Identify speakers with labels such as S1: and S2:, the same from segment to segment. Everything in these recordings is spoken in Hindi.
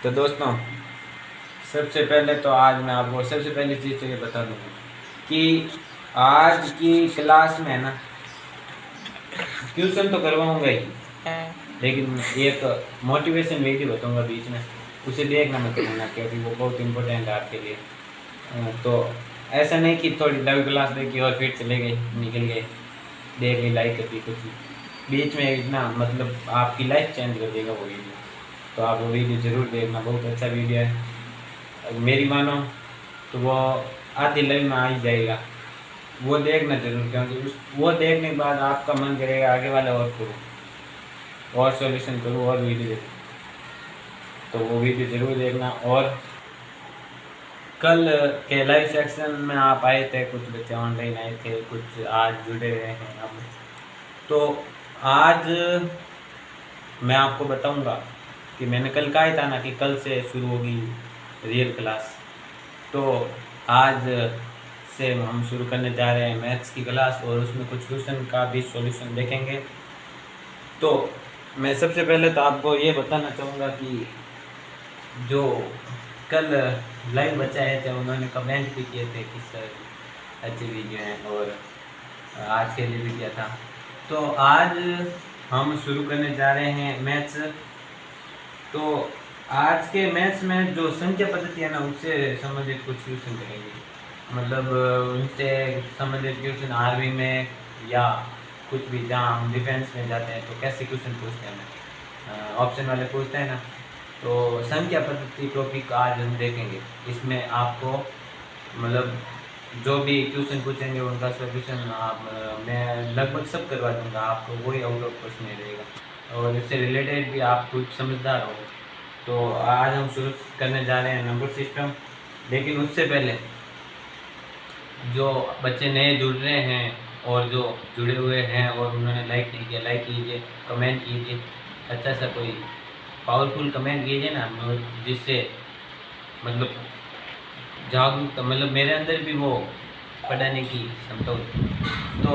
S1: तो दोस्तों, सबसे पहले तो आज मैं आपको सबसे पहली चीज़ तो ये बता दूँगा कि आज की क्लास में है ना, ट्यूशन तो करवाऊँगा ही, लेकिन एक मोटिवेशन वीडियो बताऊँगा बीच में, उसे देखना मत भूलना क्योंकि वो बहुत इम्पोर्टेंट है आपके लिए। तो ऐसा नहीं कि थोड़ी 10वीं क्लास देखी और फिर चले गए, निकल गए, देख ली, लाइक कर दी, कुछ नहीं। बीच में इतना मतलब आपकी लाइफ चेंज कर देगा वो वीडियो। तो आप वो वीडियो ज़रूर देखना, बहुत अच्छा वीडियो है। मेरी मानो तो वो आधी लाइफ में आ ही जाएगा, वो देखना जरूर, क्योंकि उस वो देखने के बाद आपका मन करेगा आगे वाला और करो, और सॉल्यूशन करो, और वीडियो देखो। तो वो वीडियो ज़रूर देखना। और कल के लाइव सेक्शन में आप आए थे, कुछ बच्चे ऑनलाइन आए थे, कुछ आज जुड़े हुए हैं अब। तो आज मैं आपको बताऊंगा कि मैंने कल कहा था ना कि कल से शुरू होगी रियल क्लास। तो आज से हम शुरू करने जा रहे हैं मैथ्स की क्लास, और उसमें कुछ क्वेश्चन का भी सॉल्यूशन देखेंगे। तो मैं सबसे पहले तो आपको ये बताना चाहूँगा कि जो कल लाइव बच्चे आए थे उन्होंने कमेंट भी किए थे कि सर अच्छी वीडियो हैं, और आज के लिए भी किया था। तो आज हम शुरू करने जा रहे हैं मैथ्स। तो आज के मैथ्स में जो संख्या पद्धति है ना, उससे संबंधित कुछ क्वेश्चन करेंगे, मतलब उनसे संबंधित क्वेश्चन आर्मी में या कुछ भी, जहाँ हम डिफेंस में जाते हैं तो कैसे क्वेश्चन पूछते हैं हमें, ऑप्शन वाले पूछते हैं ना। तो संख्या पद्धति टॉपिक आज हम देखेंगे। इसमें आपको मतलब जो भी क्वेश्चन पूछेंगे उनका सॉल्यूशन आप मैं लगभग सब करवा दूंगा, आपको कोई आउट ऑफ क्वेश्चन नहीं रहेगा, और इससे रिलेटेड भी आप कुछ समझदार हो। तो आज हम शुरू करने जा रहे हैं नंबर सिस्टम। लेकिन उससे पहले जो बच्चे नए जुड़ रहे हैं और जो जुड़े हुए हैं और उन्होंने लाइक नहीं किया, लाइक कीजिए, कमेंट कीजिए, अच्छा सा कोई पावरफुल कमेंट कीजिए ना, जिससे मतलब जागरूक, मतलब मेरे अंदर भी वो पढ़ाने की क्षमता होती। तो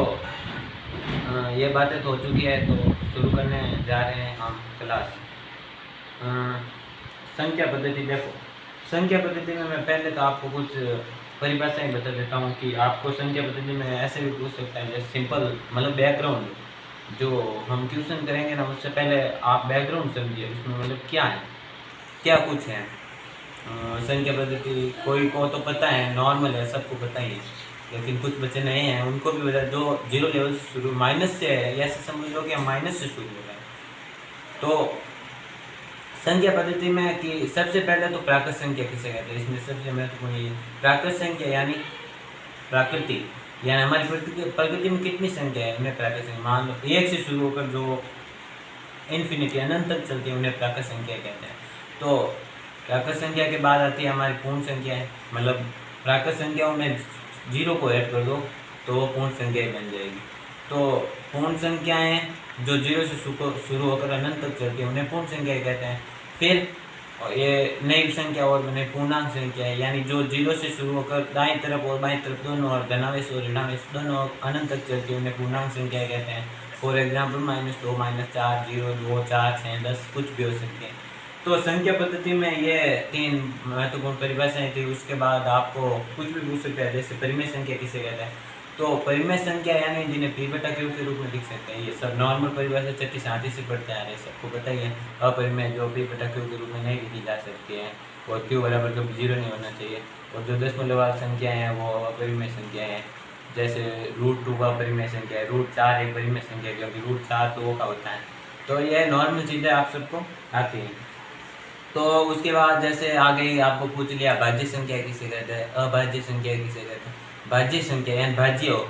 S1: ये बातें तो हो चुकी है, तो शुरू करने जा रहे हैं हम क्लास। संख्या पद्धति देखो, संख्या पद्धति में मैं पहले तो आपको कुछ परिभाषाएं बता देता हूँ कि आपको संख्या पद्धति में ऐसे भी पूछ सकता है, जैसे सिंपल मतलब बैकग्राउंड जो हम ट्यूशन करेंगे ना, उससे पहले आप बैकग्राउंड समझिए, उसमें मतलब क्या है, क्या कुछ है। संख्या पद्धति कोई को तो पता है, नॉर्मल है, सबको पता ही है, लेकिन कुछ बच्चे नए हैं उनको भी बता, जो जीरो लेवल से शुरू माइनस से है, ऐसे समझ लो कि हम माइनस से शुरू हो रहे हैं। तो संख्या पद्धति में कि सबसे पहले तो प्राकृत संख्या किसे कहते हैं, इसमें सबसे महत्वपूर्ण ये प्राकृत संख्या, यानी प्राकृति, यानी हमारी प्रकृति में कितनी संख्या है, उन्हें प्राकृत संख्या। मान लो एक से शुरू होकर जो इन्फिनिटी अनंत तक चलती है, उन्हें प्राकृत संख्या कहते हैं। तो प्राकृत संख्या के बाद आती है हमारी पूर्ण संख्या है, मतलब प्राकृत संख्याओं में जीरो को ऐड कर दो तो वो पूर्ण संख्या बन जाएगी। तो पूर्ण संख्याएं जो जीरो से शुरू होकर अनंत तक चलती है उन्हें पूर्ण संख्या कहते हैं। फिर ये नई संख्या और बने पूर्णांक संख्या है, यानी जो जीरो से शुरू होकर दाएं तरफ और बाएं तरफ दोनों, और धनावेश और ऋणावेश दोनों अनंत तक चलती है, उन्हें पूर्णांक संख्या कहते हैं। फॉर एग्जाम्पल -2, -4, 0, 2, 4, 6, 10 कुछ भी हो सकते हैं। तो संख्या पद्धति में ये 3 महत्वपूर्ण परिभाषाएं थी। उसके बाद आपको कुछ भी पूछ सकते हैं, जैसे परिमेय संख्या किसे कहते हैं। तो परिमेय संख्या यानी जिन्हें P बटा Q के रूप में लिख सकते हैं, ये सब नॉर्मल परिभाषा 6ठी से 8ठी से पढ़ते आ रहे हैं, सबको पता ही है। अपरिमेय जो P बटा Q के रूप में नहीं लिखी जा सकती है, और Q बराबर कभी जीरो नहीं होना चाहिए। और जो दशमलव वाली संख्या है वो अपरिमेय संख्या है, जैसे √2 का अपरिमेय संख्या है, √4 एक परिमेय संख्या है क्योंकि √4 2 का होता है। तो यह नॉर्मल चीज़ें आप सबको आती हैं। तो उसके बाद जैसे आ गई, आपको पूछ लिया भाज्य संख्या किसे कहते हैं, अभाज्य संख्या किसे कहते हैं। भाज्य संख्या यानी भाज्य हो,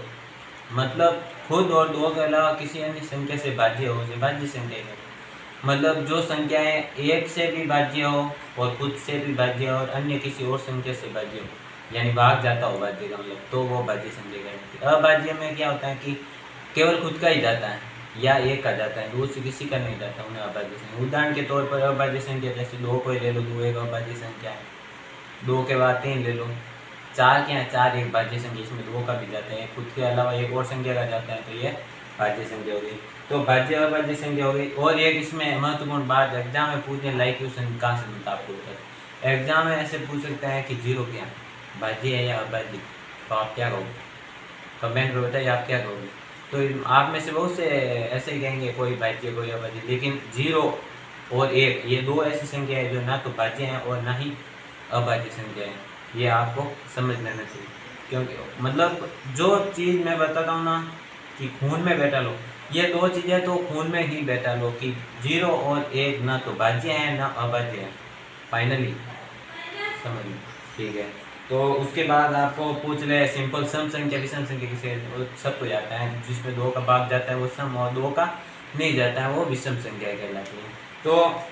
S1: मतलब खुद और दो के अलावा किसी अन्य संख्या से भाज्य हो, उसे भाज्य संख्या कहते हैं। मतलब जो संख्याएं एक से भी भाज्य हो और खुद से भी भाज्य हो और अन्य किसी और संख्या से भाज्य हो, यानी भाग जाता हो भाज्य का मतलब, तो वो भाज्य संख्या कहते हैं। अभाज्य में क्या होता है कि केवल खुद का ही जाता है या एक का जाता है, दूसरे किसी का नहीं जाता, उन्हें अभाज्य संख्या। उदाहरण के तौर पर अभाज्य संख्या जैसे 2 को ही ले लो, 2 एक अभाज्य संख्या है। 2 के बाद 3 ले लो। 4 क्या है, 4 एक भाज्य संख्या, इसमें 2 का भी जाता है, खुद के अलावा एक और संख्या का जाता है, तो ये भाज्य संख्या हो गई। तो भाज्य और भाज्य संख्या हो गई। और एक इसमें महत्वपूर्ण बात, एग्जाम में पूछने लाइक क्वेश्चन कहाँ से मिलता है आपको? एग्जाम में ऐसे पूछ सकता है कि जीरो क्या भाज्य है या अभाज्य, तो आप क्या कहोगे? कमेंट में बताइए आप क्या कहोगे। तो आप में से बहुत से ऐसे ही कहेंगे कोई भाज्य कोई अभाज्य, लेकिन जीरो और एक ये दो ऐसी संख्या है जो ना तो भाज्य हैं और ना ही अभाज्य संख्या है। ये आपको समझ लेना चाहिए, क्योंकि मतलब जो चीज़ मैं बताता हूँ ना कि खून में बैठा लो, ये दो चीज़ें तो खून में ही बैठा लो कि जीरो और एक ना तो भाज्य है ना अभाज्य है। फाइनली समझ लो, ठीक है। तो उसके बाद आपको पूछ ले सिंपल सम संख्या विषम संख्या किसे सबको जाता है, जिसमें दो का भाग जाता है वो सम और दो का नहीं जाता है वो विषम संख्या कहलाती है। तो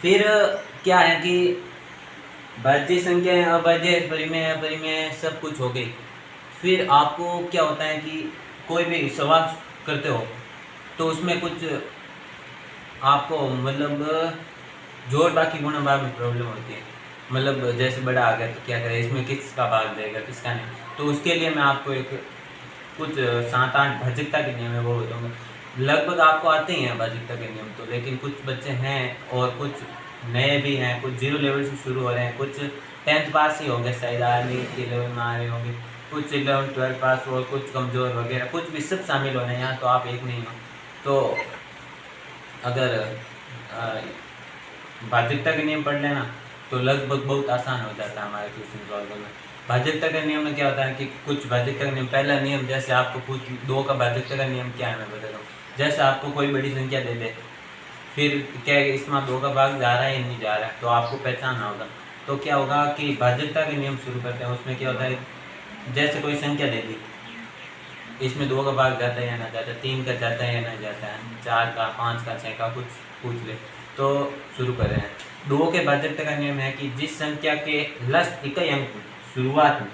S1: फिर क्या है कि भाज्य संख्या अभाज्य परिमेय अपरिमेय सब कुछ हो गई। फिर आपको क्या होता है कि कोई भी सवाल करते हो तो उसमें कुछ आपको मतलब जोड़ बाकी गुणा भाग में प्रॉब्लम होती है। मतलब जैसे बड़ा आ गया तो क्या करें, इसमें किसका भाग देगा किसका नहीं, तो उसके लिए मैं आपको एक कुछ 7-8 भाज्यता के नियम है वो बताऊँगा। लगभग आपको आते ही हैं भाज्यता के नियम तो, लेकिन कुछ बच्चे हैं और कुछ नए भी हैं, कुछ जीरो लेवल से शुरू हो रहे हैं, कुछ 10th पास ही होंगे शायद आर्मी के लेवल में आ रहे होंगे, कुछ 11th 12th पास और कुछ कमज़ोर वगैरह, कुछ भी सब शामिल हो रहे हैं यहाँ, तो आप एक नहीं हो। तो अगर भाज्यता के नियम पढ़ लेना तो लगभग बहुत आसान हो जाता है हमारे क्वेश्चन सॉल्व करना। भाज्यता के नियम में क्या होता है कि कुछ भाज्यता का नियम, पहला नियम जैसे आपको कुछ दो का भाज्यता का नियम क्या है मैं बता रहा हूँ। जैसे आपको कोई बड़ी संख्या दे दे, फिर क्या है इसमें दो का भाग जा रहा है या नहीं जा रहा है, तो आपको पहचानना होगा। तो क्या होगा कि भाज्यता के नियम शुरू करते हैं, उसमें क्या होता है जैसे कोई संख्या दे दी, इसमें दो का भाग जाता है या ना जाता है, 3 का जाता है या ना जाता है, 4 का 5 का 6 का कुछ पूछ ले। तो शुरू कर रहे हैं। दो के भाज्यता का नियम है कि जिस संख्या के लास्ट इकाई अंक शुरुआत में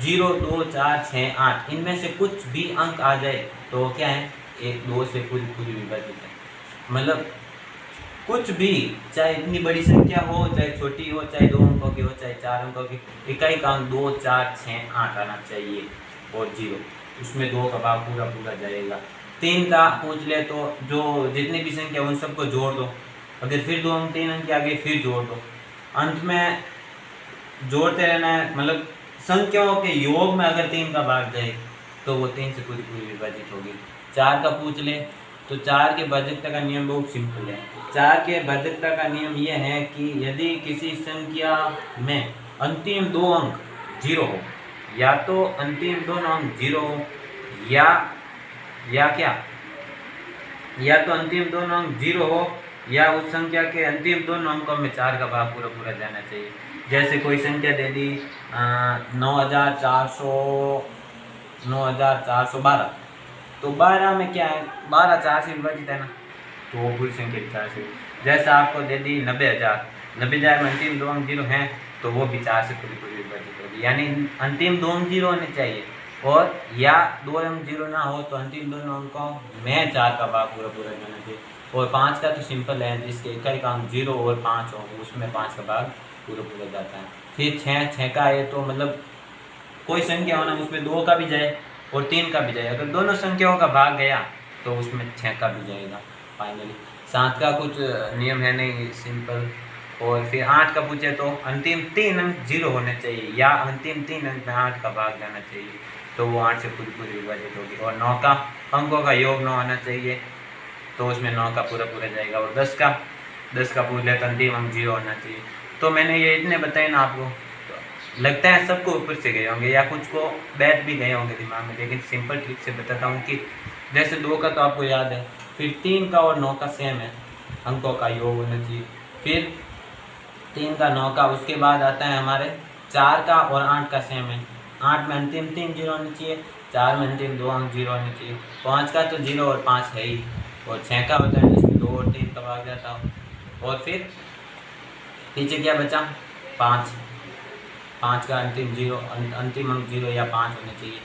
S1: 0, 2, 4, 6, 8 इनमें से कुछ भी अंक आ जाए तो क्या है एक दो से पूरी पूरी विभाजित है। मतलब कुछ भी, चाहे इतनी बड़ी संख्या हो चाहे छोटी हो, चाहे 2 अंकों की हो चाहे 4 अंकों की, इकाई का अंक 2, 4, 6, 8 आना चाहिए और 0, उसमें 2 का भाग पूरा पूरा जाएगा। 3 का पूछ ले तो जो जितनी भी संख्या उन सबको जोड़ दो, अगर फिर 2 अंक 3 अंक के आगे फिर जोड़ दो, अंत में जोड़ते रहना है। मतलब संख्याओं के योग में अगर 3 का भाग जाए तो वो 3 से पूरी पूरी विभाजित होगी। 4 का पूछ ले तो 4 के भाज्यता का नियम बहुत सिंपल है। 4 के भाज्यता का नियम यह है कि यदि किसी संख्या में अंतिम 2 अंक 0 हो, या तो अंतिम दोनों अंक 0 हो या क्या, या तो अंतिम दोनों अंक 0 हो या उस संख्या के अंतिम दोनों अंकों में 4 का भाग पूरा पूरा जाना चाहिए। जैसे कोई संख्या दे दी 9412, तो 12 में क्या है 12 4 से विभाजित है ना, तो वो पूरी संख्या 4 से। जैसे आपको दे दी 90,000, 90,000 में अंतिम 2 अंक 0 हैं तो वो भी 4 से पूरी पूरी विभाजित होगी। यानी अंतिम 2 अंक 0 होने चाहिए, और या 2 अंक 0 ना हो तो अंतिम दोनों अंकों में 4 का भाग पूरा पूरा जाना चाहिए। और 5 का तो सिंपल है, जिसके इकाई का अंक 0 और 5 हो उसमें 5 का भाग पूरा पूरा जाता है। फिर 6 का है तो मतलब कोई संख्या होना उसमें 2 का भी जाए और 3 का भी जाए, अगर दोनों संख्याओं का भाग गया तो उसमें 6 का भी जाएगा फाइनली। 7 का कुछ नियम है नहीं, सिंपल। और फिर 8 का पूछे तो अंतिम 3 अंक 0 होने चाहिए या अंतिम 3 अंक में 8 का भाग जाना चाहिए, तो वो 8 से पूरी पूरी विभाजित होगी। और 9 का अंकों का योग 9 आना चाहिए, तो उसमें 9 का पूरा पूरा जाएगा। और 10 का पूछ ले तो अंतिम अंक 0 होना चाहिए। तो मैंने ये इतने बताए ना आपको, तो लगता है सबको ऊपर से गए होंगे या कुछ को बैठ भी गए होंगे दिमाग में, लेकिन सिंपल ट्रिक से बताता हूँ कि जैसे 2 का तो आपको याद है, फिर 3 का और 9 का सेम है, अंकों का योग होना चाहिए। फिर 3 का 9 का, उसके बाद आता है हमारे 4 का और 8 का सेम है, 8 में अंतिम 3 0 होने चाहिए, 4 में अंतिम 2 अंक 0 होने चाहिए। 5 का तो 0 और 5 है ही, और 6 का होता है जिसमें 2 और 3 का भाग जाता हो। और फिर पीछे क्या बचा 5 का अंतिम 0, अंतिम अंक 0 या 5 होने चाहिए,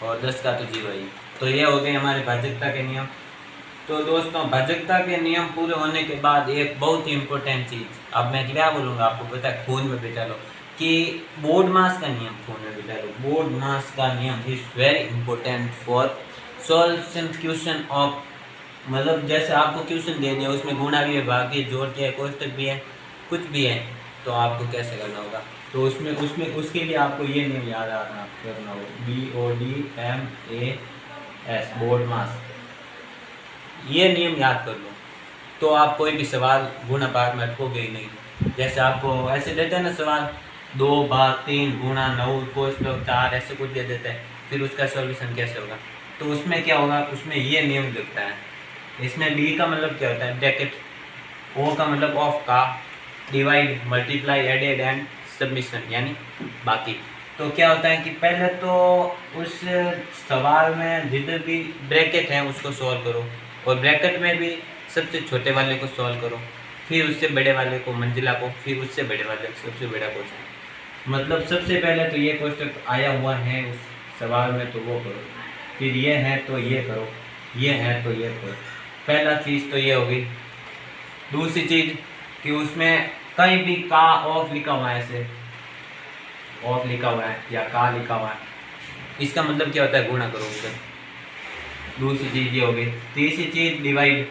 S1: और 10 का तो 0 ही। तो ये हो गए हमारे भाज्यता के नियम। तो दोस्तों भाज्यता के नियम पूरे होने के बाद एक बहुत ही इम्पोर्टेंट चीज़, अब मैं क्या बोलूँगा आपको पता है, खून में बिठा लो कि बोर्ड मास का नियम खून में बिठा लो। बोर्ड मास का नियम is very important for solution question of मतलब जैसे आपको क्वेश्चन दे दिया, उसमें गुणा भी है, भाग भी है, जोड़ भी है, कोष्टक भी है, कुछ भी है, तो आपको कैसे करना होगा। तो उसमें उसमें उसके लिए आपको ये नियम याद करना होगा, BODMAS, बोर्ड मास, ये नियम याद कर लो, तो आप कोई भी सवाल गुणा भाग में अटकोगे ही नहीं। जैसे आपको ऐसे देते हैं ना सवाल, 2 भाग 3 गुणा 9 कोष्टक 4, ऐसे कुछ दे देते हैं, फिर उसका सॉल्यूशन कैसे होगा। तो उसमें क्या होगा, उसमें ये नियम दिखता है। इसमें बी का मतलब क्या होता है, ब्रैकेट, ओ का मतलब ऑफ का, divide, multiply, added and submission, यानी बाकी। तो क्या होता है कि पहले तो उस सवाल में जितने भी ब्रैकेट हैं उसको सॉल्व करो, और ब्रैकेट में भी सबसे छोटे वाले को सॉल्व करो, फिर उससे बड़े वाले को, मंजिला को, फिर उससे बड़े वाले को, सबसे बड़ा क्वेश्चन। मतलब सबसे पहले तो ये क्वेश्चन आया हुआ है उस सवाल में तो वो करो, फिर ये है तो ये करो, ये है तो ये करो। पहला चीज़ तो ये होगी। दूसरी चीज़ कि उसमें कहीं भी का ऑफ लिखा हुआ है, ऐसे ऑफ लिखा हुआ है या का लिखा हुआ है, इसका मतलब क्या होता है, गुणा करो उससे। दूसरी चीज़ ये होगी। तीसरी चीज़ डिवाइड,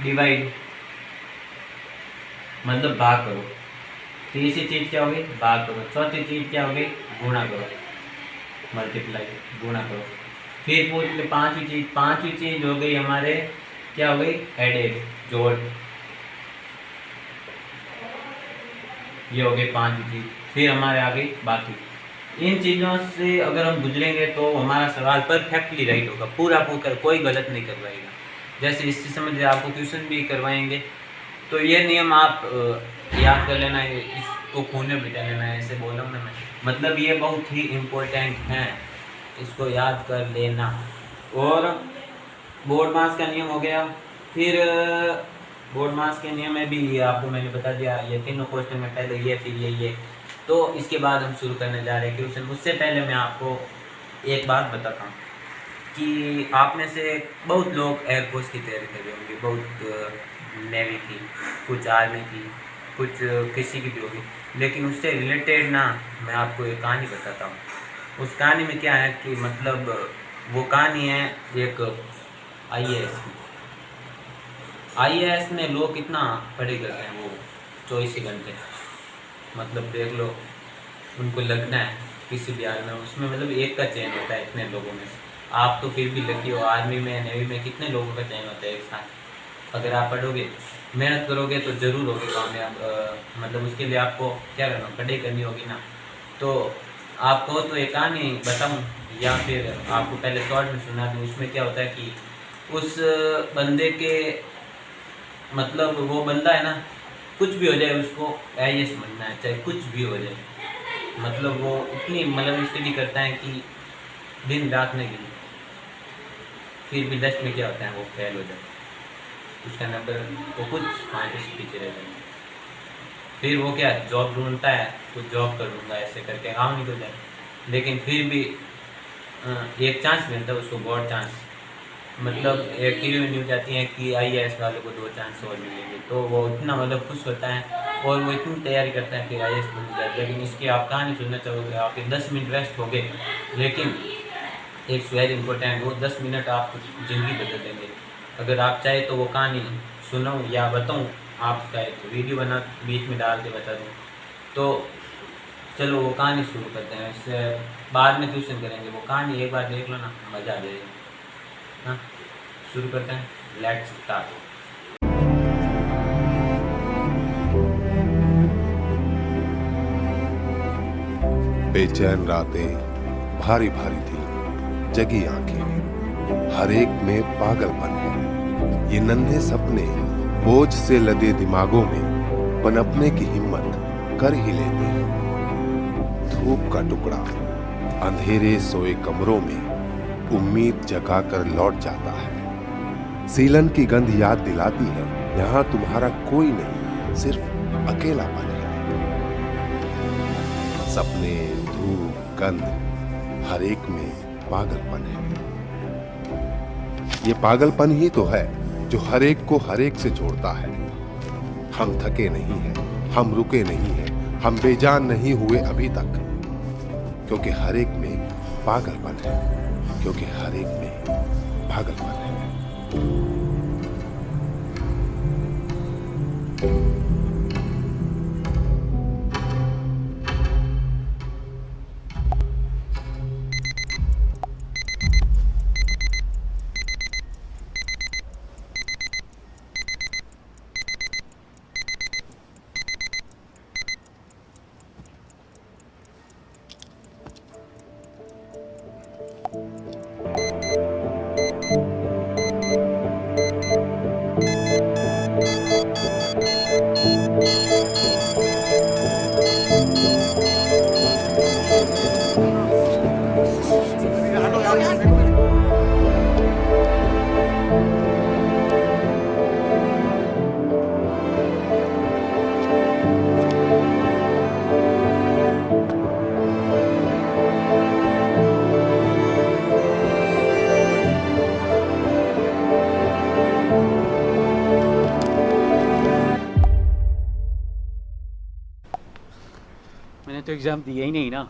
S1: डिवाइड मतलब भाग करो। तीसरी चीज़ क्या होगी, भाग करो। चौथी चीज़ क्या होगी, गुणा करो, मल्टीप्लाई, गुणा करो। फिर पूछ ले पांचवी चीज़ हो गई हमारे, क्या हो गई, एडेड, जोड़, ये हो गई पांचवी चीज़। फिर हमारे आ गई बाकी। इन चीज़ों से अगर हम गुजरेंगे तो हमारा सवाल परफेक्टली राइट होगा, पूरा कोई गलत नहीं करवाएगा। जैसे इससे समझिए आपको ट्यूशन भी करवाएंगे तो ये नियम आप याद कर लेना, इसको खून में बिठा लेना है, ऐसे बोल रहा हूँ ना मैं, मतलब ये बहुत ही इम्पोर्टेंट है, इसको याद कर लेना। और बोर्ड मास का नियम हो गया। फिर बोर्ड मास के नियम में भी आपको मैंने बता दिया, ये तीनों क्वेश्चन में पहले ये, फिर ये। तो इसके बाद हम शुरू करने जा रहे हैं क्वेश्चन। उससे पहले मैं आपको एक बात बताता हूँ कि आप में से बहुत लोग एयरफोर्स की तैयारी कर रहे होंगे, बहुत नेवी की, कुछ आर्मी की, कुछ किसी की भी होगी, लेकिन उससे रिलेटेड ना मैं आपको एक कहानी बताता हूँ। उस कहानी में क्या है कि मतलब वो कहानी है एक IAS की। IAS में लोग कितना पढ़े करते हैं, वो 24 घंटे, मतलब देख लो, उनको लगना है किसी भी आर्मी में, उसमें मतलब एक का चयन होता है इतने लोगों में से। आप तो फिर भी लकी हो, आर्मी में, नेवी में कितने लोगों का चयन होता है एक साथ। अगर आप पढ़ोगे, मेहनत करोगे तो ज़रूर होगे कामयाब। मतलब उसके लिए आपको क्या करना, पढ़ाई करनी होगी ना। तो आपको तो एक कहानी बताऊँ या फिर आपको पहले शॉर्ट में सुना दूँ। उसमें क्या होता है कि उस बंदे के, मतलब वो बंदा है ना, कुछ भी हो जाए उसको IAS बनना है, चाहे कुछ भी हो जाए। मतलब वो इतनी मतलब स्टडी करता है कि दिन रात नहीं गिनी, फिर भी 10 में क्या होता है, वो फेल हो जाता है, उसका नंबर वो कुछ पॉइंट से पीछे रह जाता है। फिर वो क्या जॉब ढूंढता है, तो जॉब करूँगा ऐसे करके काम निकल जाए, लेकिन फिर भी एक चांस मिलता है उसको, गॉड चांस। मतलब एक टीवी में न्यूज आती है कि IAS वालों को 2 चांस और मिलेंगे, तो वो इतना मतलब खुश होता है और वो इतनी तैयारी करता है, फिर IAS बन जाता है। लेकिन इसकी आप कहानी सुनना चाहोगे, आपके 10 मिनट वेस्ट हो गए, लेकिन इट्स वेरी इंपॉर्टेंट, वो 10 मिनट आपको ज़िंदगी बदल देंगे। अगर आप चाहे तो वो कहानी सुनाऊँ या बताऊँ, आप चाहे तो वीडियो बना बीच में डाल के बता दूँ। तो चलो वो कहानी शुरू करते हैं, इससे बाद में ट्यूशन करेंगे। वो कहानी एक बार देख लो ना, मज़ा आ जाएगा। हाँ, शुरू करते हैं, लेट्स स्टार्ट।
S2: बेचैन रातें, भारी भारी दिल, जगी आंखें, हर एक में पागलपन है। ये नन्हे सपने बोझ से लदे दिमागों में पनपने की हिम्मत कर ही लेते हैं। धूप का टुकड़ा अंधेरे सोए कमरों में उम्मीद जगाकर लौट जाता है। सीलन की गंध याद दिलाती है, यहाँ तुम्हारा कोई नहीं, सिर्फ अकेलापन है। सपने, धूप, गंध, हर एक में पागलपन है। ये पागलपन ही तो है जो हर एक को हर एक से जोड़ता है। हम थके नहीं हैं, हम रुके नहीं हैं, हम बेजान नहीं हुए अभी तक, क्योंकि हर एक में पागलपन है, क्योंकि हर एक में पागलपन है।
S3: मैंने तो एग्जाम दिया ही नहीं ना।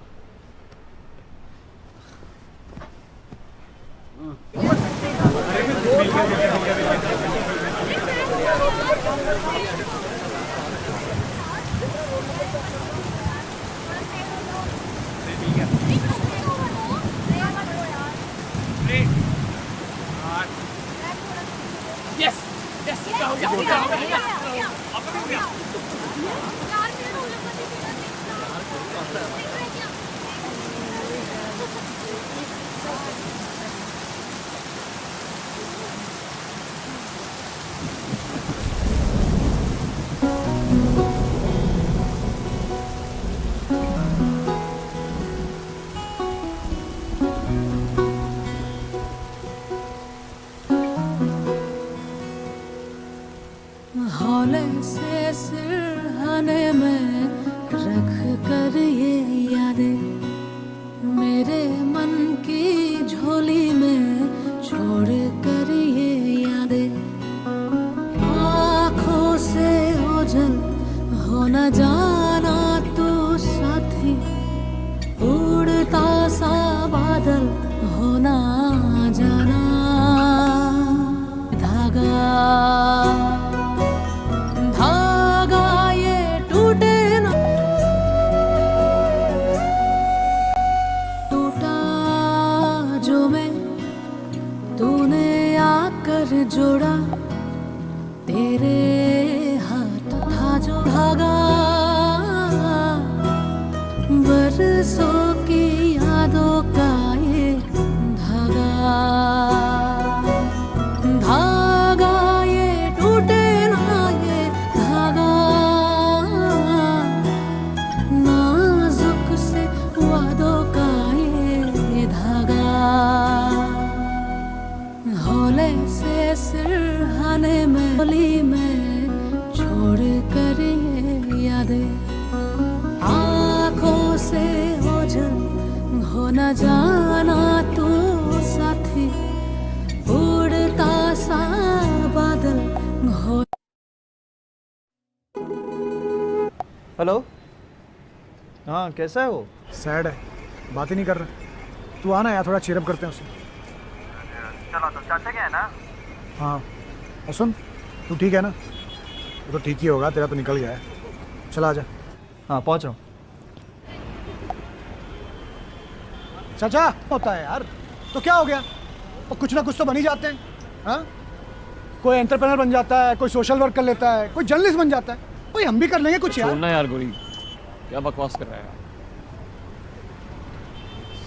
S4: हौले से सिरहाने में रख कर ये यादें मेरे मन की झोली में छोड़ कर ये यादें आँखों से ओझल हो न जाना तू साथी उड़ता सा बादल हो न जाना धागा जोड़ा तेरे हाथ था जो धागा बरसों की यादों का ये धागा धागा ये टूटे ना ये धागा नाजुक से वादों का ये धागा हौले से सिरहाने में होली में छोड़ कर ये यादें आँखों से ओझल हो न जाना तू साथी उड़ता सा बादल हो।
S5: हेलो, हाँ कैसा है वो?
S6: सैड है, बात ही नहीं कर रहा। तू आना यार, थोड़ा चीयरअप करते हैं उसे।
S5: चलो तो चाचा क्या है ना?
S6: हाँ और सुन, तू ठीक है ना? वो तो ठीक ही होगा, तेरा तो निकल गया है। चला आजा।
S5: हाँ पहुँच रहा हूँ।
S6: चाचा होता है यार, तो क्या हो गया? और कुछ ना कुछ तो बन ही जाते हैं। हाँ, कोई एंटरप्रेनर बन जाता है, कोई सोशल वर्क कर लेता है, कोई जर्नलिस्ट बन जाता है, कोई हम भी कर लेंगे कुछ यार।
S3: छोड़ना यार गोरी, क्या बकवास कर रहा है?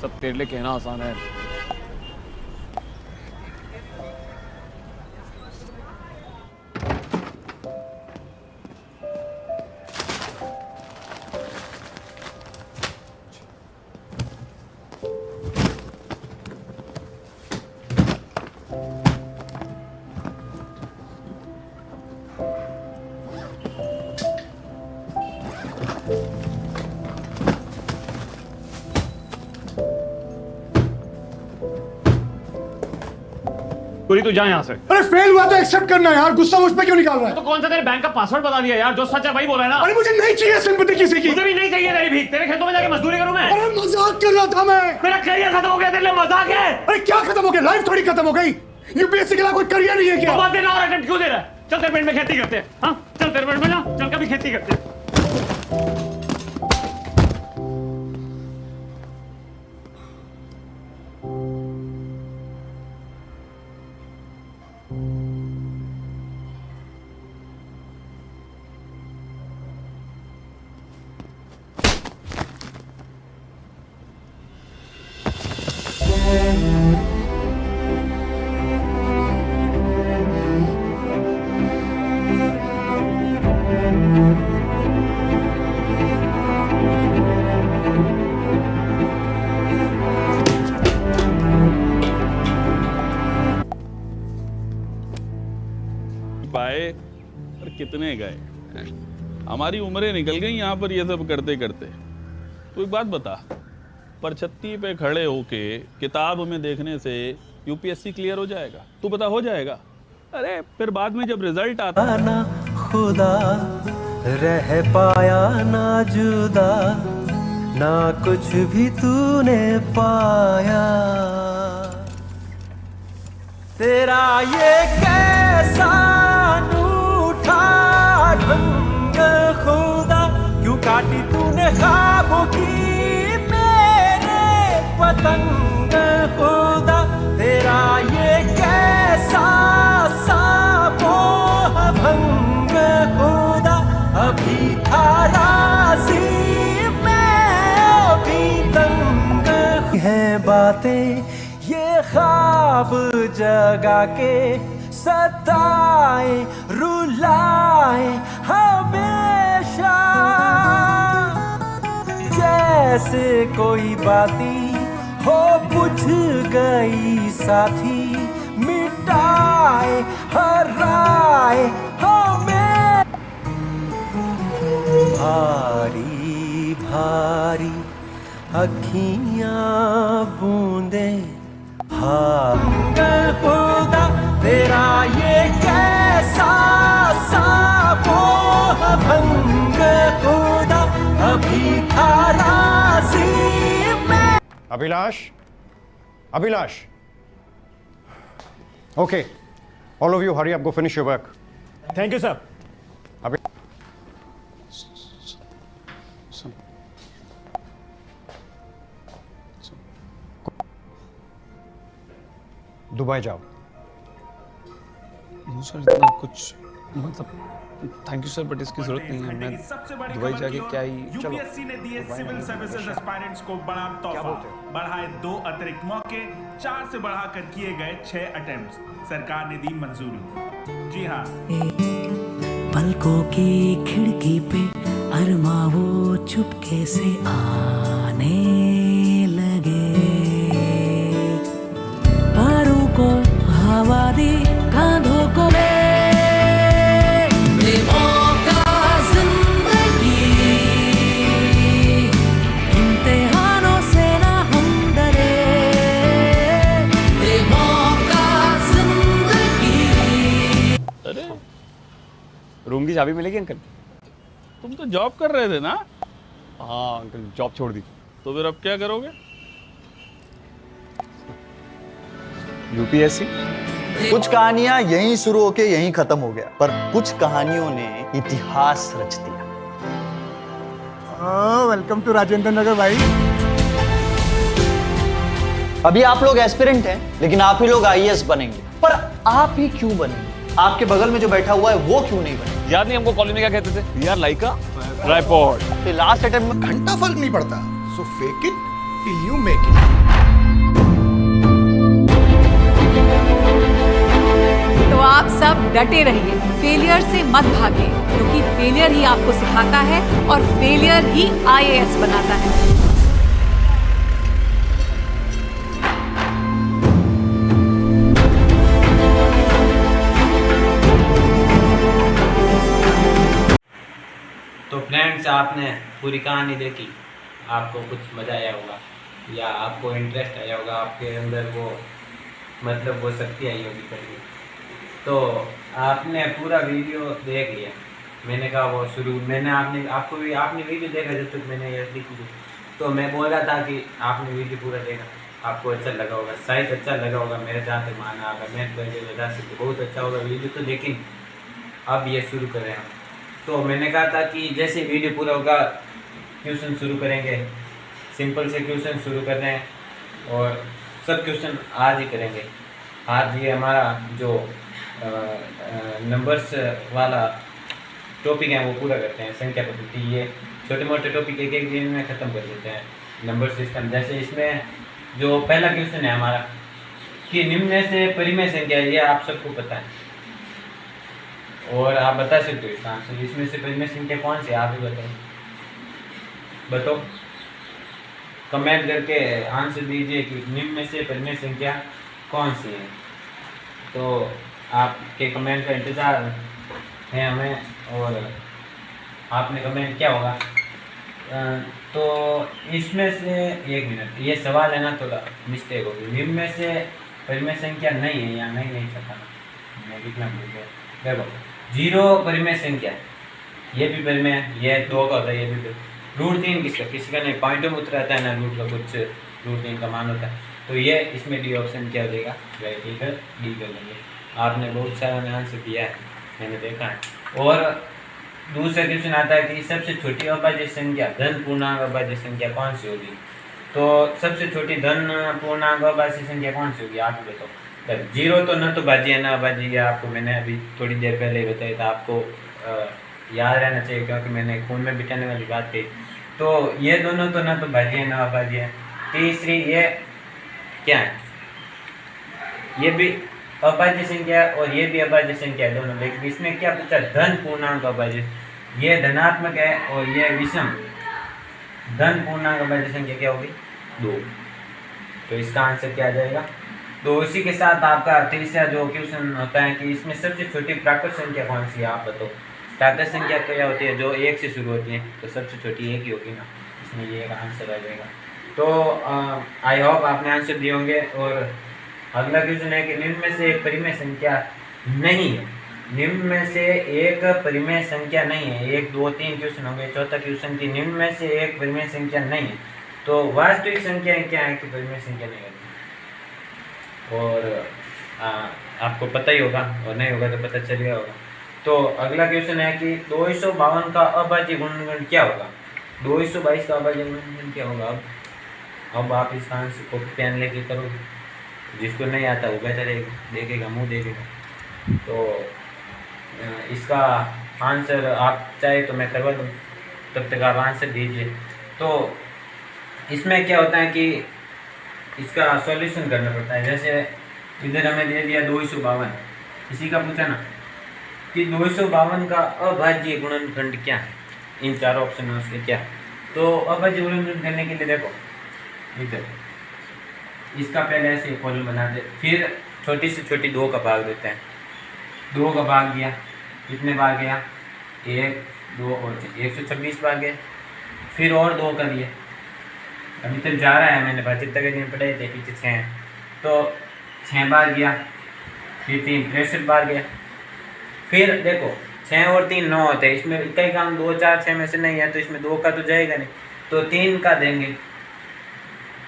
S3: सब तेरे लिए कहना आसान है। गोरी तू जा यहाँ से।
S6: अरे फेल हुआ तो एक्सेप्ट करना यार, गुस्सा मुझ पे क्यों निकाल रहा है?
S3: तो कौन सा तेरे बैंक का पासवर्ड बता दिया यार, जो सच है वही बोला है ना।
S6: अरे मुझे नहीं चाहिए सिंपैथी किसी की।
S3: मुझे भी नहीं चाहिए तेरी भीख, तेरे खेतों में जाके मजदूरी करूं मैं?
S6: अरे मजाक कर रहा था मैं।
S3: मेरा करियर खत्म हो गया, तेरे लिए मजाक है?
S6: अरे क्या खत्म हो गया? लाइफ थोड़ी खत्म हो गई। यूपीएससी के लिए कोई करियर नहीं है क्या?
S3: तो बात देना और अटेम्प्ट क्यों दे रहा है? चल तेरे पेट में खेती करते हैं। हाँ चल तेरे पेट में जा, चल कभी खेती करते हैं।
S7: पाए और कितने गए। हमारी उम्रें निकल गई यहाँ पर ये सब करते करते। तो एक बात बता, परछत्ती पे खड़े होके किताब में देखने से यूपीएससी क्लियर हो जाएगा? तू बता, हो जाएगा? अरे फिर बाद में जब रिजल्ट आता
S8: ना खुदा रह पाया ना जुदा, ना कुछ भी तूने पाया। तेरा ये कैसा अनूठा ढंग खुदा, क्यों काटी तूने ख्वाबों की मेरे पतंग खुदा। तेरा ये कैसा सा मोह भंग खुदा, अभी था राज़ी मैं अभी तंग। है बातें ये ख्वाब जगा के सताए रुलाए हमेशा, जैसे कोई बाती हो बुझ गई साथी, मिटाए हराए हमें। भारी भारी अखियां बूंदे भांग खुदा, तेरा ये कैसा सा मोह भंग खुदा, अभी था राज़ी मैं।
S9: Abhilash. Okay. All of you hurry up, go finish your work.
S3: Thank you sir.
S9: Dubai जाओ।
S10: सर इतना कुछ मतलब थैंक यू सर, बट इसकी जरूरत नहीं है। मैं दुबई जाके क्या ही।
S11: यूपीएससी ने दिए सिविल सर्विसेज एस्पायरेंट्स को बड़ा तोहफा, बढ़ाए 2 अतिरिक्त मौके, 4 से बढ़ाकर किए गए 6 अटेम्प्ट्स, सरकार ने दी मंजूरी। जी हाँ,
S4: पलकों की खिड़की पे अरमा वो चुपके से आने लगे, पैरों को हवा दी कांधों को ले,
S10: रूम की चाबी मिलेगी अंकल?
S7: तुम तो जॉब कर रहे थे ना?
S10: हाँ अंकल, जॉब छोड़ दी।
S7: तो फिर अब क्या करोगे?
S10: यूपीएससी।
S5: कुछ कहानियां यहीं शुरू होके यहीं खत्म हो गया, पर कुछ कहानियों ने इतिहास रच दिया।
S6: वेलकम टू राजेंद्र नगर भाई।
S5: अभी आप लोग एस्पिरेंट हैं, लेकिन आप ही लोग आईएएस बनेंगे। पर आप ही क्यों बनेंगे? आपके बगल में जो बैठा हुआ है वो क्यों नहीं बने?
S10: याद नहीं हमको कॉलेज में क्या कहते थे? We are like a tripod.
S5: Last attempt में
S6: घंटा फर्क नहीं पड़ता, so fake it till you make it.
S12: तो आप सब डटे रहिए, फेलियर से मत भागिए, क्योंकि फेलियर ही आपको सिखाता है और फेलियर ही आईएएस बनाता है।
S1: तो फ्रेंड्स, आपने पूरी कहानी देखी, आपको कुछ मज़ा आया होगा या आपको इंटरेस्ट आया होगा, आपके अंदर वो मतलब वो शक्ति आई होगी करके। तो आपने पूरा वीडियो देख लिया। मैंने कहा वो शुरू मैंने आपने वीडियो देखा जब तक मैंने ये देखी, तो मैं बोल रहा था कि आपने वीडियो पूरा देखा, आपको अच्छा लगा होगा, शायद अच्छा लगा होगा। मेरे जहाँ तक माना होगा, मैं तो ये बता सकती बहुत अच्छा होगा वीडियो। तो लेकिन अब ये शुरू कर रहे हैं, तो मैंने कहा था कि जैसे वीडियो पूरा होगा क्वेश्चन शुरू करेंगे, सिंपल से क्वेश्चन शुरू कर रहे हैं और सब क्वेश्चन आज ही करेंगे। आज ये हमारा जो नंबर्स वाला टॉपिक है वो पूरा करते हैं, संख्या पद्धति। ये छोटे मोटे टॉपिक एक एक दिन में ख़त्म कर देते हैं। नंबर सिस्टम, जैसे इसमें जो पहला क्वेश्चन है हमारा कि निम्न से परिमेय संख्या, ये आप सबको पता है। और आप बता सकते हो इसका आंसर। इसमें से परिमेय संख्या कौन सी है, आप ही बताओ। बताओ, कमेंट करके आंसर दीजिए कि निम्न में से परिमेय संख्या कौन सी है। तो आपके कमेंट का इंतज़ार है हमें, और आपने कमेंट क्या होगा। तो इसमें से एक मिनट, ये सवाल है ना थोड़ा मिस्टेक होगी। निम्न में से परिमेय संख्या नहीं है या नहीं सकता मैं कितना भूल गया। देखो 0 परिमेय संख्या, ये भी परिमेय है, ये 2 का होता है, ये भी √3 किसका, किसी का नहीं, पॉइंटों में उतर आता है ना रूट का, कुछ √3 का मान होता है। तो ये इसमें डी ऑप्शन क्या हो जाएगा, राइट, इधर डी कर लेंगे। आपने बहुत सारा आंसर दिया है, मैंने देखा है। और दूसरा क्वेश्चन आता है कि सबसे छोटी अभाज्य संख्या धन पूर्णांक अभाज्य संख्या कौन सी होगी। तो सबसे छोटी धन पूर्णांक अभाज्य संख्या कौन सी होगी, आप बताओ। 0 तो न तो भाज्य है ना अभाज्य, ये आपको मैंने अभी थोड़ी देर पहले ही बताया था, आपको याद रहना चाहिए क्योंकि मैंने खून में बिठाने वाली बात कही। तो ये दोनों तो न तो भाज्य है ना अभाज्य है। तीसरी ये क्या है, ये भी अभाज्य संख्या और ये भी अभाज्य संख्या है दोनों, लेकिन इसमें क्या पूछा, धन पूर्णांक अभाज्य। ये धनात्मक है और ये विषम। धन पूर्णांक अभाज्य संख्या क्या होगी, 2। तो इसका आंसर क्या आ जाएगा। तो इसी के साथ आपका तीसरा जो क्वेश्चन होता है कि इसमें सबसे छोटी प्राकृत संख्या कौन सी है, आप बताओ। प्राकृत संख्या क्या होती है, जो 1 से शुरू होती है, तो सबसे छोटी 1 ही होगी ना, इसमें ये एक आंसर आ जाएगा। तो आई होप आपने आंसर दिए होंगे। और अगला क्वेश्चन है कि निम्न में से एक परिमेय संख्या नहीं है। निम्न में से एक परिमेय संख्या नहीं है। 1 2 3 क्वेश्चन होंगे। चौथा क्वेश्चन की निम्न में से एक परिमेय संख्या नहीं है। तो वास्तविक संख्या क्या है कि परिमेय संख्या नहीं होती। और आपको पता ही होगा, और नहीं होगा तो पता चल गया होगा। तो अगला क्वेश्चन है कि 252 का अभाज्य गुणनखंड क्या होगा। 222 का अभाज्य गुणनखंड क्या होगा। अब आप इस आंसर को पेन लेके करोगे, जिसको नहीं आता वो बेहतर देखेगा, मुंह देखेगा। तो इसका आंसर आप चाहे तो मैं करवा दूँ, तब तक आप आंसर दीजिए। तो इसमें क्या होता है कि इसका सॉल्यूशन करना पड़ता है। जैसे इधर हमें दे दिया 252, इसी का पूछा ना कि 252 का अभाज्य गुणनखंड क्या है, इन चारों ऑप्शन में उसके क्या है। तो अभाज्य गुणनखंड करने के लिए देखो इधर इसका पहले ऐसे कॉलम बना दे, फिर छोटी से छोटी 2 का भाग देते हैं। 2 का भाग दिया, कितने बार गया, 1 2 और 126 बार गए। फिर और 2 कर दिए, अभी तक जा रहा है, मैंने भाज्य तक दिन पढ़ाए थे, पीछे 6 हैं। तो 6 बार गया, फिर 3 63 बार गया। फिर देखो 6 और 3 9 होते हैं, इसमें कई काम 2 4 6 में से नहीं है, तो इसमें 2 का तो जाएगा नहीं, तो 3 का देंगे।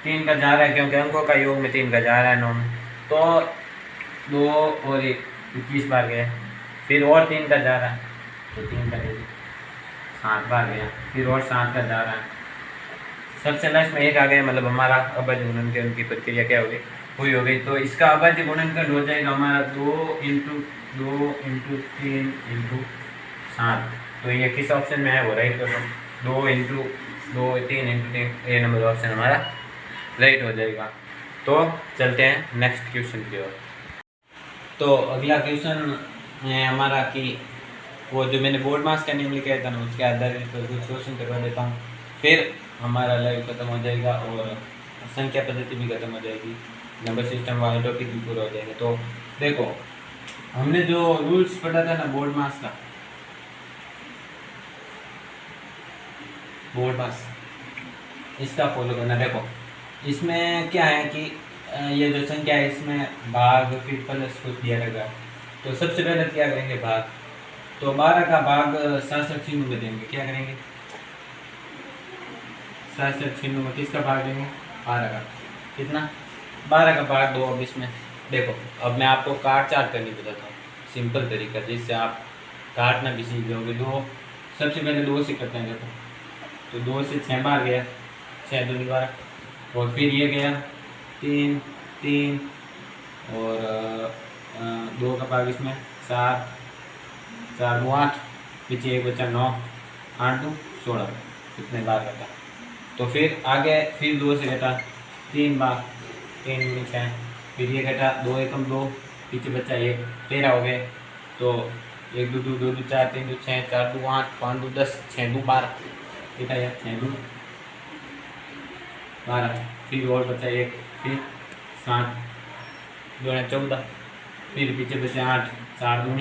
S1: 3 का जा रहा है क्योंकि अंकों का योग में 3 का जा रहा है 9 में, तो 2 और 1 21 बार गया। फिर और 3 का जा रहा है, तो 3 का 7 बार गया। फिर और 7 का जा रहा है, सबसे लास्ट में 1 आ गया, मतलब हमारा अभाज्य गुणनखंड की प्रक्रिया क्या हो गई, हुई हो गई। तो इसका अभाज्य गुणनखंड हो जाएगा हमारा 2 × 2 × 3 × 7। तो ये किस ऑप्शन में है वो राइट कर दो, 2 × 2 3 × 3, ये नंबर ऑप्शन हमारा राइट हो जाएगा। तो चलते हैं नेक्स्ट क्वेश्चन की ओर। तो अगला क्वेश्चन है हमारा कि वो जो मैंने बोर्ड मास का नेम लिखा था ना, उसके आधारित पर कुछ क्वेश्चन करवा देता हूँ, फिर हमारा लाइव खत्म हो जाएगा और संख्या पद्धति भी खत्म हो जाएगी, नंबर सिस्टम वाला टॉपिक भी पूरा हो जाएगा। तो देखो हमने जो रूल्स पढ़ा था ना बोर्ड मास का, बोर्ड मास इसका फॉलो करना। देखो इसमें क्या है कि ये जो संख्या है इसमें भाग फिर प्लस कुछ दिया रहेगा। तो सबसे पहले क्या करेंगे, भाग। तो 12 का भाग 67 चिन्ह में देंगे। क्या करेंगे, 67 चिन्ह में किसका भाग देंगे, 12 का। कितना, 12 का भाग 2। अब इसमें देखो, अब मैं आपको काट चार्ट करनी बताता हूँ, सिंपल तरीका जिससे आप काटना भी सीख जाओगे। 2 सबसे पहले 2 से करते हैं। देखो तो 2 से 6 बार गया, 6 2 12, और फिर ये गया 3 3 और 2 का भाग इसमें 4 4 2 8, पीछे 1 बचा 9 8 2 16, कितने बार करता। तो फिर आगे फिर 2 से घटा 3 बार, 3 2 6, फिर ये घटा 2 1 2, पीछे बचा 1 13 हो गए। तो 1 2 2 2 2 4 3 2 6 4 2 8 5 2 10 6 2 12 कितना है 6 2 12 फिर और बचा 1 फिर 7 2 14 फिर पीछे बचे 8 4 2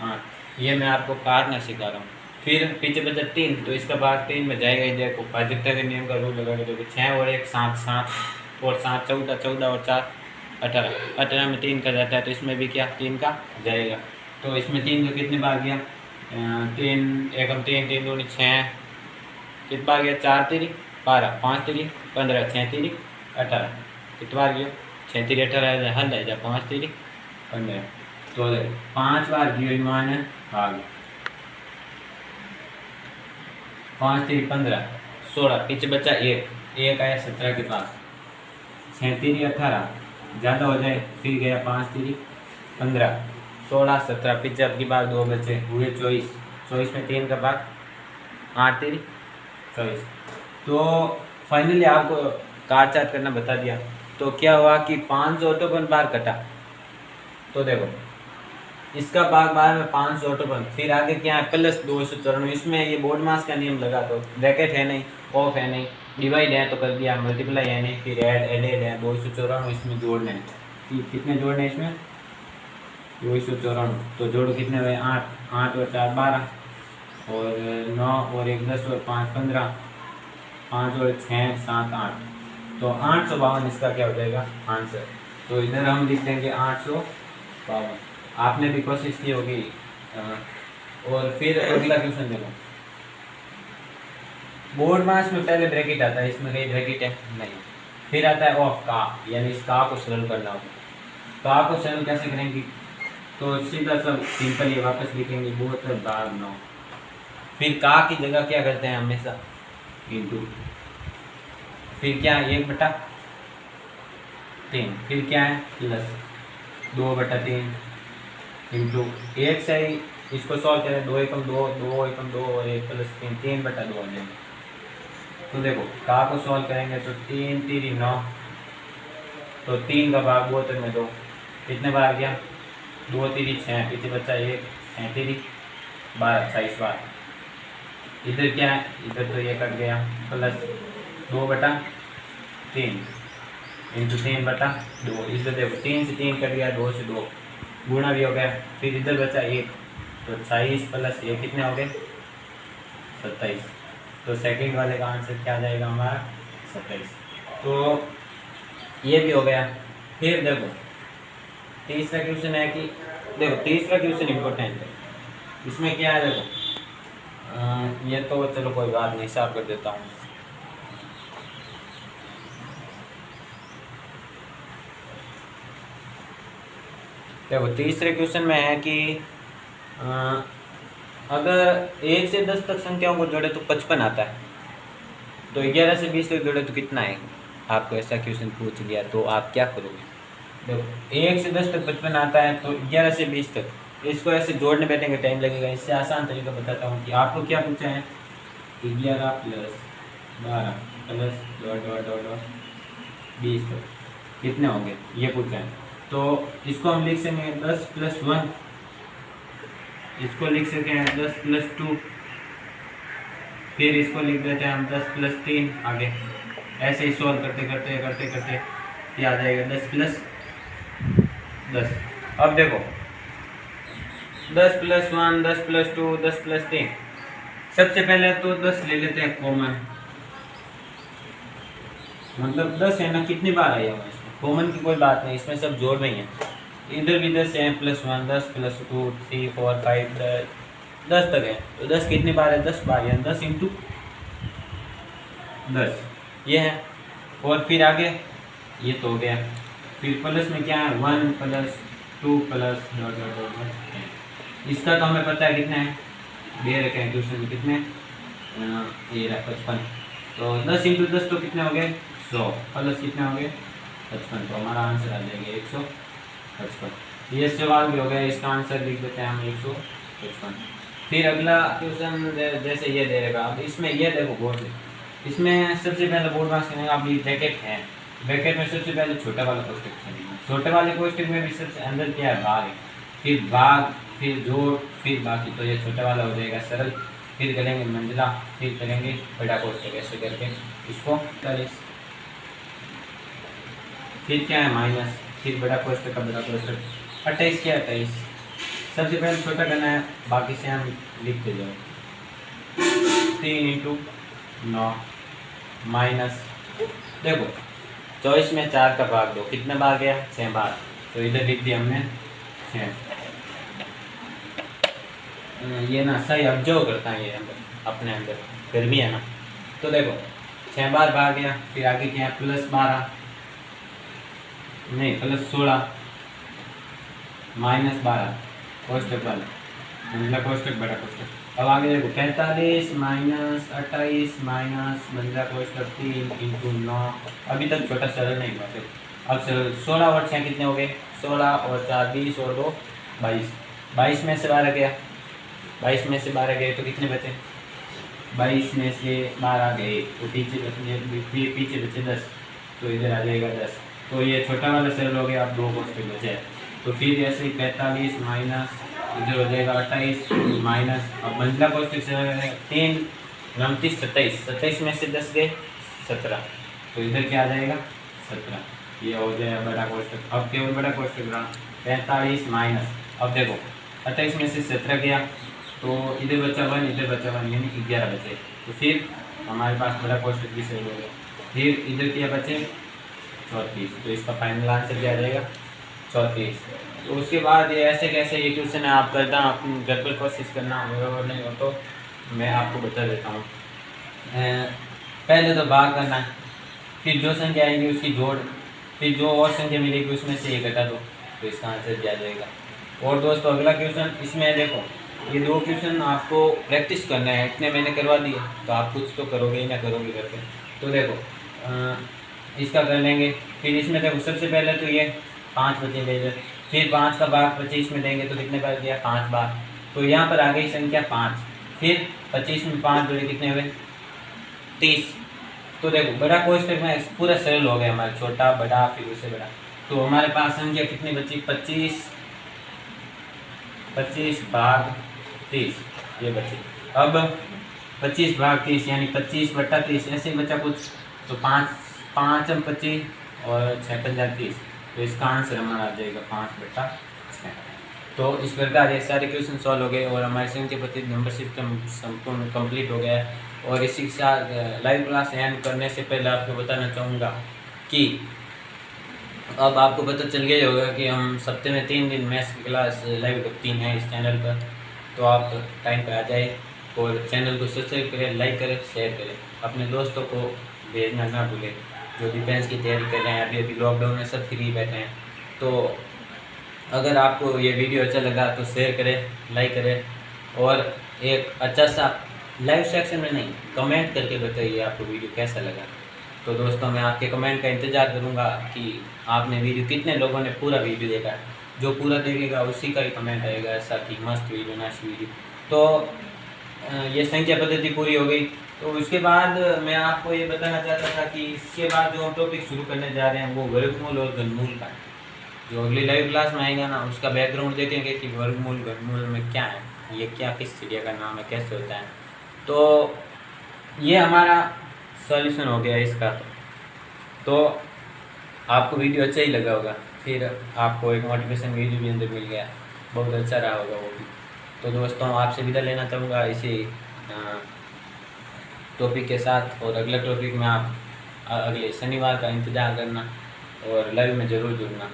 S1: 8 ये मैं आपको काटना सिखा रहा हूँ। फिर पीछे बचा 3 तो इसका भाग 3 में जाएगा ही। देखो भाज्यता के नियम का रूल लगा के देखो 6 और 1 7 7 और 7 14 14 और 4 18 18 में 3 का जाता है तो इसमें भी क्या 3 का जाएगा। तो इसमें 3 का कितने बार गया 3 एकम 3 3 2 6 कितने बार गया 4 3 12 5 3 15 6 3 18 कितने बार गया 6 3 18 हल है जा 5 3 15 तो 5 बार गयो मान है भाग 5 3 15 16 पीछे बचा 1 आया 17 के पास 6 3 18 ज़्यादा हो जाए फिर गया 5 3 15 16 17 पीछे अब की बार 2 बचे हुए 24 में 3 का भाग 8 3 24। तो फाइनली आपको कार चार्ट करना बता दिया। तो क्या हुआ कि 500 ऑटोपन बार कटा। तो देखो इसका भाग बार में 500 ऑटोपन फिर आगे क्या है प्लस 294। इसमें ये बोर्ड मास का नियम लगा तो ब्रैकेट है नहीं ऑफ है नहीं डिवाइड है तो कर दिया मल्टीप्लाई है नहीं फिर एड है 294 इसमें जोड़ने हैं। कितने जोड़ने हैं इसमें 294 तो जोड़ो कितने हुए 8 8 और 4 12 और 9 और 1 10 और 5 15 5 और 6 7 8 तो 852 इसका क्या हो जाएगा आंसर। तो इधर हम लिख देंगे 852। आपने भी कोशिश की होगी। और फिर अगला क्वेश्चन देखो बोर्ड मास में पहले ब्रैकेट आता है इसमें कहीं ब्रैकेट है नहीं फिर आता है ऑफ का यानी इस का को सरल करना होगा। का को सरल कैसे करेंगे तो सीधा सब सिंपल ये वापस लिखेंगे बहुत बार 9 फिर का की जगह क्या करते हैं हमेशा इंटू फिर क्या है 1/3 फिर क्या है प्लस 2/3 इंटू 1 से ही इसको सॉल्व करें 2 एकम 2 2 एकम 2 और 1 प्लस 3 3/2 हो जाएगा। तो देखो का को सॉल्व करेंगे तो 3 3 9 तो 3 का भाग 2 में 2 कितने बार गया 2 3 6 पीछे बच्चा 1 6 3 12 28 बार। इधर क्या है इधर तो ये कट गया प्लस 2/3 इंटू 3/2 इधर देखो 3 से 3 कट गया 2 से 2 गुणा भी हो गया फिर इधर बचा 1 तो 26 प्लस 1 कितने हो गए 27। तो सेकंड वाले का आंसर क्या आ जाएगा हमारा 27। तो ये भी हो गया। फिर देखो तीसरा क्वेश्चन है कि देखो तीसरा क्वेश्चन इम्पोर्टेंट है। इसमें क्या है देखो ये तो चलो कोई बात नहीं हिसाब कर देता हूँ। देखो तीसरे क्वेश्चन में है कि अगर 1 से 10 तक संख्याओं को जोड़े तो 55 आता है तो 11 से 20 तक जोड़े तो कितना आएगा। आपको ऐसा क्वेश्चन पूछ लिया तो आप क्या करोगे। देखो 1 से 10 तक 55 आता है तो 11 से 20 तक इसको ऐसे जोड़ने बैठेंगे टाइम लगेगा। इससे आसान तरीका बताता हूँ कि आपको क्या पूछा है 11 प्लस 12 प्लस डॉट 20 तक कितने होंगे ये पूछा है। तो इसको हम लिख सकते हैं 10 प्लस 1 इसको लिख सकते हैं 10 प्लस 2 फिर इसको लिख देते हैं हम 10 प्लस 3 आगे ऐसे ही सॉल्व करते करते ये आ जाएगा 10 प्लस 10। अब देखो 10 प्लस 1 10 प्लस 2 10 प्लस 3 सबसे पहले तो 10 ले लेते हैं कॉमन मतलब 10 है ना कितनी बार आया हुआ इसमें कॉमन की कोई बात नहीं इसमें सब जोड़ में ही है। इधर भी 10 है प्लस 1 10 प्लस 2 3 4 5 10 तक है तो 10 कितनी बार है 10 बार है 10 इंटू 10 ये है। और फिर आगे ये तो हो गया फिर प्लस में क्या है 1 प्लस 2 प्लस इसका तो हमें पता है कितना है दे रखे हैं क्वेश्चन में कितने ये रहा 55 तो 10 इंटू 10 तो कितने हो गए 100 प्लस कितने हो गए 55 तो हमारा आंसर आ जाएगा 155। ये सवाल भी हो गया इसका आंसर लिख देते हैं हम 155। फिर अगला क्वेश्चन जैसे ये दे देगा। अब इसमें ये देखो बोर्ड इसमें सबसे पहले बोर्ड मार्क्स करेंगे आप ब्रैकेट है ब्रैकेट में सबसे पहले छोटा वाला कोष्टक चलेगा छोटे वाले कोष्टक में भी सबसे अंदर क्या है भाग है फिर भाग फिर जोड़, फिर बाकी। तो ये छोटा वाला हो जाएगा सरल, फिर करेंगे मंजिला, फिर करेंगे बड़ा कोष्ठक, ऐसे करके इसको 40, फिर क्या है माइनस, फिर बड़ा कोष्ठक का बड़ा कोष्ठक 28 क्या 28। सबसे पहले छोटा करना है, बाकी से हम लिखते जाओ 3 × 9 माइनस, देखो 24 में 4 का भाग दो, कितना बार गया 6 बार, तो इधर लिख दिया हमने 6। ये ना सही ऑब्जर्व करता है ये अंदर अपने अंदर, गर्मी है ना। तो देखो 6 बार भाग गया, फिर आगे क्या है +12 नहीं +16 -12 कोष्ठक वाला मंजिला कोष्ठक बड़ा कोष्ठक। अब आगे देखो 45 - 28 - मंजिला कोष्ठक 3 × 9। अभी तक छोटा सरल नहीं हुआ। अब सरल 16 और 6 कितने हो गए, 16 और 4 20 और 2 22। 22 में से 12 गया, 22 में से 12 गए तो कितने बचे, 22 में से 12 गए तो पीछे बचे 10, तो इधर आ जाएगा 10। तो ये छोटा वाला सरल हो गया, अब 2 कोष्ठक बचे। तो फिर ऐसे 45 माइनस इधर हो जाएगा 28 माइनस, अब मंजिला कोष्ठक से 3 29 27, 27 में से 10 गए 17, तो इधर क्या आ जाएगा 17। ये हो जाएगा बड़ा कोष्ठक। अब केवल बड़ा कोष्ठक रहा 45 माइनस, अब देखो 28 में से 17 गया तो इधर बचा 1 इधर बचा 1 यानी 11 बचे। तो फिर हमारे पास बड़ा कोष्ठक भी सही हो गया। फिर इधर क्या बचे 34, तो इसका फाइनल आंसर क्या आ जाएगा 34। तो उसके बाद ये ऐसे कैसे ये क्वेश्चन है, आप करना अपनी घर पर कोशिश करना, और नहीं हो तो मैं आपको बता देता हूँ। पहले तो भाग करना है, फिर जो संख्या आएगी उसकी जोड़, फिर जो और संख्या मिलेगी उसमें से ये घटा दो, तो इसका आंसर क्या जाएगा। और दोस्तों अगला क्वेश्चन इसमें देखो, ये 2 क्वेश्चन आपको प्रैक्टिस करना है, इतने मैंने करवा दिए तो आप कुछ तो करोगे ही ना करोगे करके। तो देखो इसका कर लेंगे, फिर इसमें देखो सबसे पहले तो ये 5 बचेंगे इधर, फिर 5 का भाग 25 में देंगे तो कितने बार दिया 5 बार, तो यहाँ पर आ गई संख्या 5। फिर 25 में 5 जोड़े कितने हुए 30। तो देखो बड़ा कोष्ठक में पूरा सरल हो गया हमारा, छोटा बड़ा फिर उससे बड़ा। तो हमारे पास संख्या कितनी बची 25 भाग 30 ये बची। अब 25 भाग 30 यानी 25 बटा 30 ऐसे ही बचा कुछ, तो 5 5 25 और 6 50 30, तो इसका आंसर हमारा आ जाएगा 5 बटा 6। तो इस प्रकार ये सारे क्वेश्चन सॉल्व हो गए और हमारे संख्या पद्धति नंबर सिस्टम संपूर्ण कंप्लीट हो गया है। और इसी के साथ लाइव क्लास एंड करने से पहले आपको बताना चाहूँगा कि अब आपको पता चल गया होगा कि हम सप्ताह में 3 दिन मैथ्स की क्लास लाइव करती हैं इस चैनल पर। तो आप टाइम पर आ जाए और चैनल को सब्सक्राइब करें, लाइक करें, शेयर करें, अपने दोस्तों को भेजना ना भूलें जो डिफेंस की तैयारी कर रहे हैं। अभी लॉकडाउन में सब फ्री बैठे हैं। तो अगर आपको ये वीडियो अच्छा लगा तो शेयर करें, लाइक करें और एक अच्छा सा लाइव सेक्शन में नहीं कमेंट करके बताइए आपको वीडियो कैसा लगा। तो दोस्तों मैं आपके कमेंट का इंतज़ार करूंगा कि आपने वीडियो कितने लोगों ने पूरा वीडियो देखा। जो पूरा देखेगा उसी का ही कमेंट आएगा ऐसा कि मस्त वीडियो नाइस वीडियो। तो ये संख्या पद्धति पूरी हो गई। तो उसके बाद मैं आपको ये बताना चाहता था कि इसके बाद जो हम टॉपिक शुरू करने जा रहे हैं वो वर्गमूल और घनमूल का, जो अगली लाइव क्लास में आएगा ना उसका बैकग्राउंड देखेंगे कि वर्गमूल घनमूल में क्या है, ये क्या किस चिड़िया का नाम है, कैसे होता है। तो ये हमारा सॉल्यूशन हो गया इसका। तो आपको वीडियो अच्छा ही लगा होगा, फिर आपको एक मोटिवेशन वीडियो भी अंदर मिल गया, बहुत अच्छा रहा होगा वो भी। तो दोस्तों आपसे विदा लेना चाहूँगा इसी टॉपिक के साथ, और अगला टॉपिक में आप अगले शनिवार का इंतज़ार करना और लाइव में ज़रूर जुड़ना।